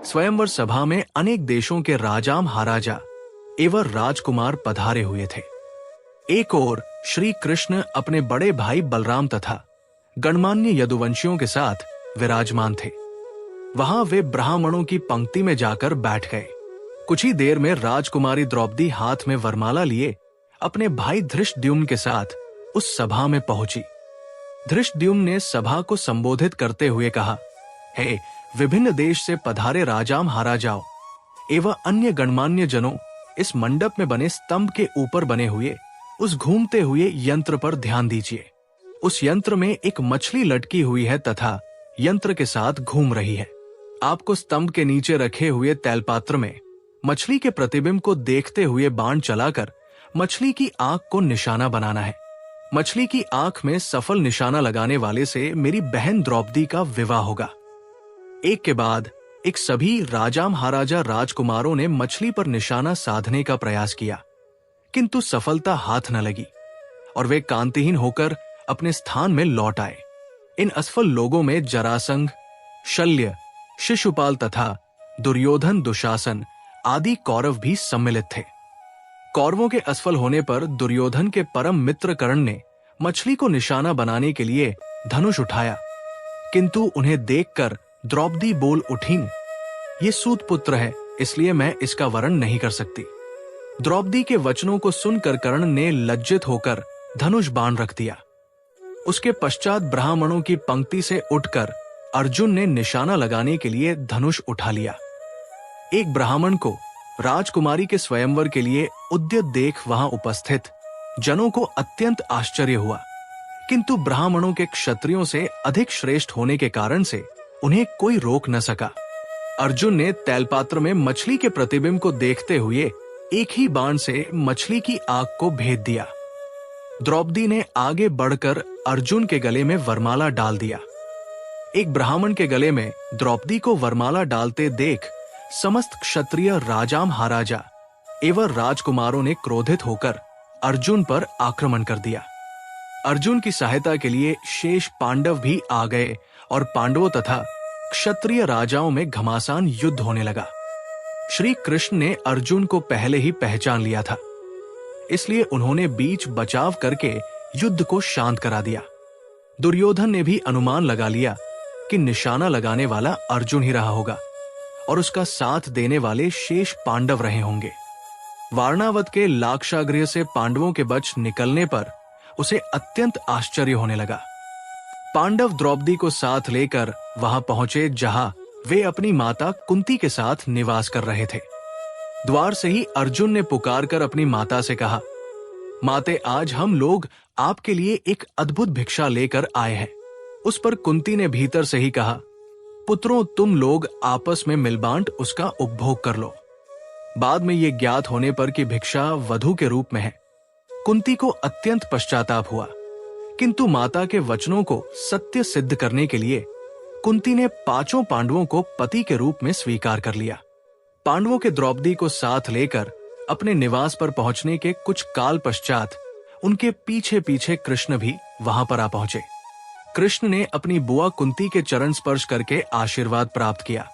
स्वयंवर सभा में अनेक देशों के राजा महाराजा एवं राजकुमार पधारे हुए थे। एक ओर श्री कृष्ण अपने बड़े भाई बलराम तथा गणमान्य यदुवंशियों के साथ विराजमान थे। वहां वे ब्राह्मणों की पंक्ति में जाकर बैठ गए। कुछ ही देर में राजकुमारी द्रौपदी हाथ में वरमाला लिए अपने भाई धृष्टद्युम्न के साथ उस सभा में पहुंची। धृष्टद्युम्न ने सभा को संबोधित करते हुए कहा, हे विभिन्न देश से पधारे राजा महाराजाओं एवं अन्य गणमान्य जनों, इस मंडप में बने स्तंभ के ऊपर बने हुए उस घूमते हुए यंत्र पर ध्यान दीजिए। उस यंत्र में एक मछली लटकी हुई है तथा यंत्र के साथ घूम रही है। आपको स्तंभ के नीचे रखे हुए तैलपात्र में मछली के प्रतिबिंब को देखते हुए बाण चलाकर मछली की आंख को निशाना बनाना है। मछली की आंख में सफल निशाना लगाने वाले से मेरी बहन द्रौपदी का विवाह होगा। एक के बाद एक सभी राजा महाराजा राजकुमारों ने मछली पर निशाना साधने का प्रयास किया, किंतु सफलता हाथ न लगी और वे कांतिहीन होकर अपने स्थान में लौट आए। इन असफल लोगों में जरासंध, शल्य, शिशुपाल तथा दुर्योधन, दुशासन आदि कौरव भी सम्मिलित थे। कौरवों के असफल होने पर दुर्योधन के परम मित्र कर्ण ने मछली को निशाना बनाने के लिए धनुष उठाया, किंतु उन्हें देखकर द्रौपदी बोल उठी, ये सूत पुत्र है, इसलिए मैं इसका वरण नहीं कर सकती। द्रौपदी के वचनों को सुनकर कर्ण ने लज्जित होकर धनुष बाण रख दिया। उसके पश्चात ब्राह्मणों की पंक्ति से उठकर अर्जुन ने निशाना लगाने के लिए धनुष उठा लिया। एक ब्राह्मण को राजकुमारी के स्वयंवर के लिए उद्यत देख वहां उपस्थित जनों को अत्यंत आश्चर्य हुआ, किंतु ब्राह्मणों के क्षत्रियों से अधिक श्रेष्ठ होने के कारण से उन्हें कोई रोक न सका। अर्जुन ने तैलपात्र में मछली के प्रतिबिंब को देखते हुए एक ही बाण से मछली की आंख को भेद दिया। द्रौपदी ने आगे बढ़कर अर्जुन के गले में वरमाला डाल दिया। एक ब्राह्मण के गले में द्रौपदी को वरमाला डालते देख समस्त क्षत्रिय राजा महाराजा एवं राजकुमारों ने क्रोधित होकर अर्जुन पर आक्रमण कर दिया। अर्जुन की सहायता के लिए शेष पांडव भी आ गए और पांडवों तथा क्षत्रिय राजाओं में घमासान युद्ध होने लगा। श्री कृष्ण ने अर्जुन को पहले ही पहचान लिया था, इसलिए उन्होंने बीच बचाव करके युद्ध को शांत करा दिया। दुर्योधन ने भी अनुमान लगा लिया कि निशाना लगाने वाला अर्जुन ही रहा होगा और उसका साथ देने वाले शेष पांडव रहे होंगे। वारणावत के लाक्षागृह से पांडवों के बच निकलने पर उसे अत्यंत आश्चर्य होने लगा। पांडव द्रौपदी को साथ लेकर वहां पहुंचे जहां वे अपनी माता कुंती के साथ निवास कर रहे थे। द्वार से ही अर्जुन ने पुकारकर अपनी माता से कहा, माते, आज हम लोग आपके लिए एक अद्भुत भिक्षा लेकर आए हैं। उस पर कुंती ने भीतर से ही कहा, पुत्रों, तुम लोग आपस में मिलबांट उसका उपभोग कर लो। बाद में ये ज्ञात होने पर कि भिक्षा वधू के रूप में है, कुंती को अत्यंत पश्चाताप हुआ, किंतु माता के वचनों को सत्य सिद्ध करने के लिए कुंती ने पांचों पांडवों को पति के रूप में स्वीकार कर लिया। पांडवों के द्रौपदी को साथ लेकर अपने निवास पर पहुंचने के कुछ काल पश्चात उनके पीछे पीछे कृष्ण भी वहां पर आ पहुंचे। कृष्ण ने अपनी बुआ कुंती के चरण स्पर्श करके आशीर्वाद प्राप्त किया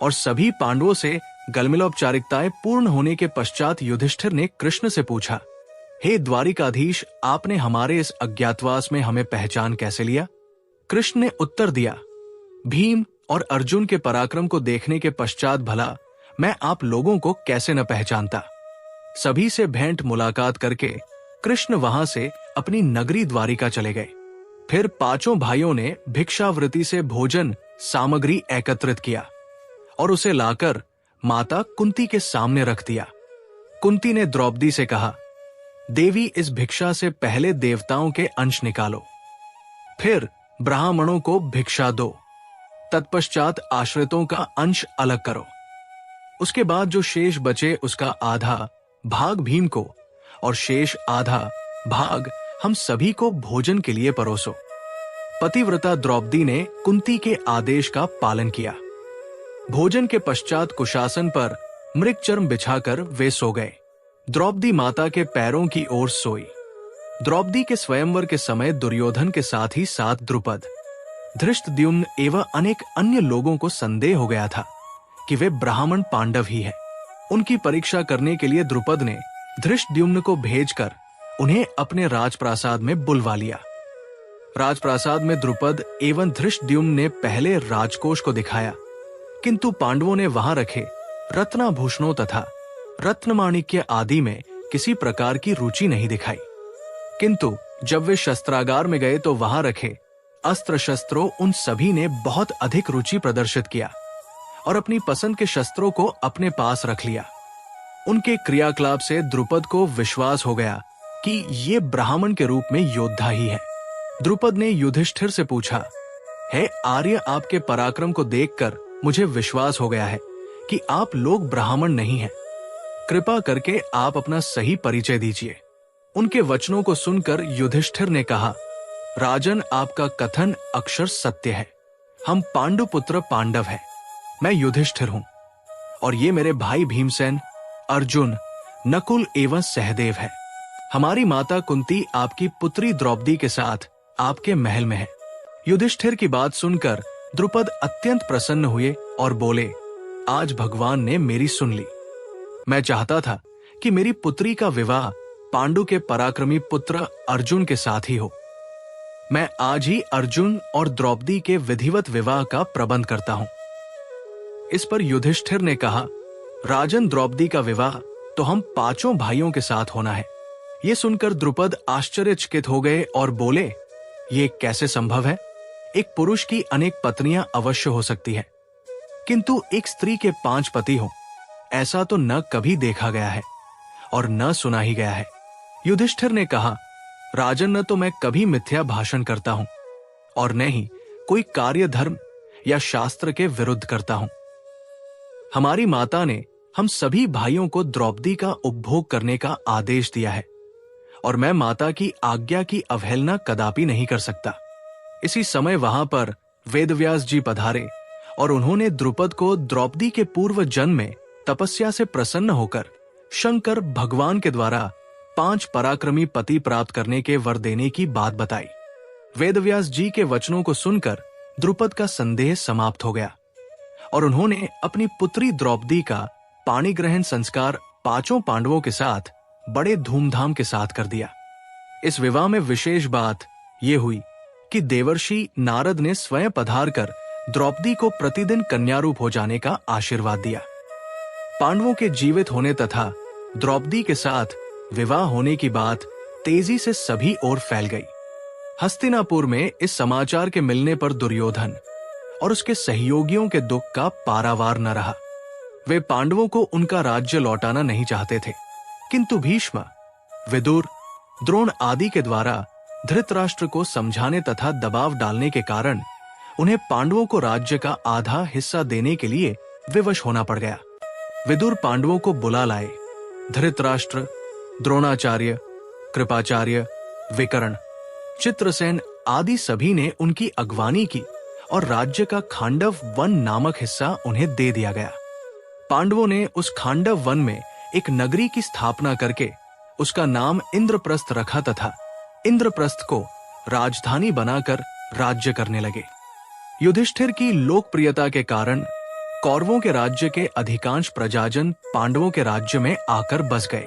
और सभी पांडवों से गलमिलोपचारिकताएं पूर्ण होने के पश्चात युधिष्ठिर ने कृष्ण से पूछा, हे द्वारिकाधीश, आपने हमारे इस अज्ञातवास में हमें पहचान कैसे लिया? कृष्ण ने उत्तर दिया, भीम और अर्जुन के पराक्रम को देखने के पश्चात भला मैं आप लोगों को कैसे न पहचानता। सभी से भेंट मुलाकात करके कृष्ण वहां से अपनी नगरी द्वारिका चले गए। फिर पांचों भाइयों ने भिक्षावृत्ति से भोजन सामग्री एकत्रित किया और उसे लाकर माता कुंती के सामने रख दिया। कुंती ने द्रौपदी से कहा, देवी, इस भिक्षा से पहले देवताओं के अंश निकालो, फिर ब्राह्मणों को भिक्षा दो, तत्पश्चात आश्रितों का अंश अलग करो। उसके बाद जो शेष बचे उसका आधा भाग भीम को और शेष आधा भाग हम सभी को भोजन के लिए परोसो। पतिव्रता द्रौपदी ने कुंती के आदेश का पालन किया। भोजन के पश्चात कुशासन पर मृगचर्म बिछाकर वे सो गए। द्रौपदी माता के पैरों की ओर सोई। द्रौपदी के स्वयंवर के समय दुर्योधन के साथ ही साथ द्रुपद, धृष्टद्युम्न एवं अनेक अन्य लोगों को संदेह हो गया था कि वे ब्राह्मण पांडव ही हैं। उनकी परीक्षा करने के लिए द्रुपद ने धृष्टद्युम्न को भेजकर उन्हें अपने राजप्रासाद में बुलवा लिया। राजप्रासाद में द्रुपद एवं धृष्टद्युम्न ने पहले राजकोष को दिखाया, किंतु पांडवों ने वहां रखे रत्नाभूषणों तथा रत्नमाणिक्य आदि में किसी प्रकार की रुचि नहीं दिखाई। किंतु जब वे शस्त्रागार में गए तो वहां रखे अस्त्र शस्त्रों उन सभी ने बहुत अधिक रुचि प्रदर्शित किया और अपनी पसंद के शस्त्रों को अपने पास रख लिया। उनके क्रियाकलाप से द्रुपद को विश्वास हो गया कि ये ब्राह्मण के रूप में योद्धा ही है। द्रुपद ने युधिष्ठिर से पूछा, हे आर्य, आपके पराक्रम को देखकर मुझे विश्वास हो गया है कि आप लोग ब्राह्मण नहीं हैं। कृपा करके आप अपना सही परिचय दीजिए। उनके वचनों को सुनकर युधिष्ठिर ने कहा, राजन, आपका कथन अक्षर सत्य है। हम पांडुपुत्र पांडव हैं। मैं युधिष्ठिर हूं और ये मेरे भाई भीमसेन, अर्जुन, नकुल एवं सहदेव है। हमारी माता कुंती आपकी पुत्री द्रौपदी के साथ आपके महल में है। युधिष्ठिर की बात सुनकर द्रुपद अत्यंत प्रसन्न हुए और बोले, आज भगवान ने मेरी सुन ली। मैं चाहता था कि मेरी पुत्री का विवाह पांडु के पराक्रमी पुत्र अर्जुन के साथ ही हो। मैं आज ही अर्जुन और द्रौपदी के विधिवत विवाह का प्रबंध करता हूं। इस पर युधिष्ठिर ने कहा, राजन, द्रौपदी का विवाह तो हम पांचों भाइयों के साथ होना है। ये सुनकर द्रुपद आश्चर्यचकित हो गए और बोले, ये कैसे संभव है? एक पुरुष की अनेक पत्नियां अवश्य हो सकती है, किंतु एक स्त्री के 5 पति हो, ऐसा तो न कभी देखा गया है और न सुना ही गया है। युधिष्ठिर ने कहा, राजन, न तो मैं कभी मिथ्या भाषण करता हूं और न ही कोई कार्य धर्म या शास्त्र के विरुद्ध करता हूं। हमारी माता ने हम सभी भाइयों को द्रौपदी का उपभोग करने का आदेश दिया है और मैं माता की आज्ञा की अवहेलना कदापि नहीं कर सकता। इसी समय वहां पर वेदव्यास जी पधारे और उन्होंने द्रुपद को द्रौपदी के पूर्व जन्म में तपस्या से प्रसन्न होकर शंकर भगवान के द्वारा 5 पराक्रमी पति प्राप्त करने के वर देने की बात बताई। वेदव्यास जी के वचनों को सुनकर द्रुपद का संदेह समाप्त हो गया और उन्होंने अपनी पुत्री द्रौपदी का पाणी ग्रहण संस्कार 5 पांडवों के साथ बड़े धूमधाम के साथ कर दिया। इस विवाह में विशेष बात यह हुई कि देवर्षि नारद ने स्वयं पधार कर द्रौपदी को प्रतिदिन कन्यारूप हो जाने का आशीर्वाद दिया। पांडवों के जीवित होने तथा द्रौपदी के साथ विवाह होने की बात तेजी से सभी ओर फैल गई। हस्तिनापुर में इस समाचार के मिलने पर दुर्योधन और उसके सहयोगियों के दुख का पारावार न रहा। वे पांडवों को उनका राज्य लौटाना नहीं चाहते थे, किंतु भीष्म, विदुर, द्रोण आदि के द्वारा धृतराष्ट्र को समझाने तथा दबाव डालने के कारण उन्हें पांडवों को राज्य का आधा हिस्सा देने के लिए विवश होना पड़ गया। विदुर पांडवों को बुला लाए। धृतराष्ट्र, द्रोणाचार्य, कृपाचार्य, विकर्ण, चित्रसेन आदि सभी ने उनकी अगवानी की और राज्य का खांडव वन नामक हिस्सा उन्हें दे दिया गया। पांडवों ने उस खांडव वन में एक नगरी की स्थापना करके उसका नाम इंद्रप्रस्थ रखा तथा इंद्रप्रस्थ को राजधानी बनाकर राज्य करने लगे। युधिष्ठिर की लोकप्रियता के कारण कौरवों के राज्य के अधिकांश प्रजाजन पांडवों के राज्य में आकर बस गए।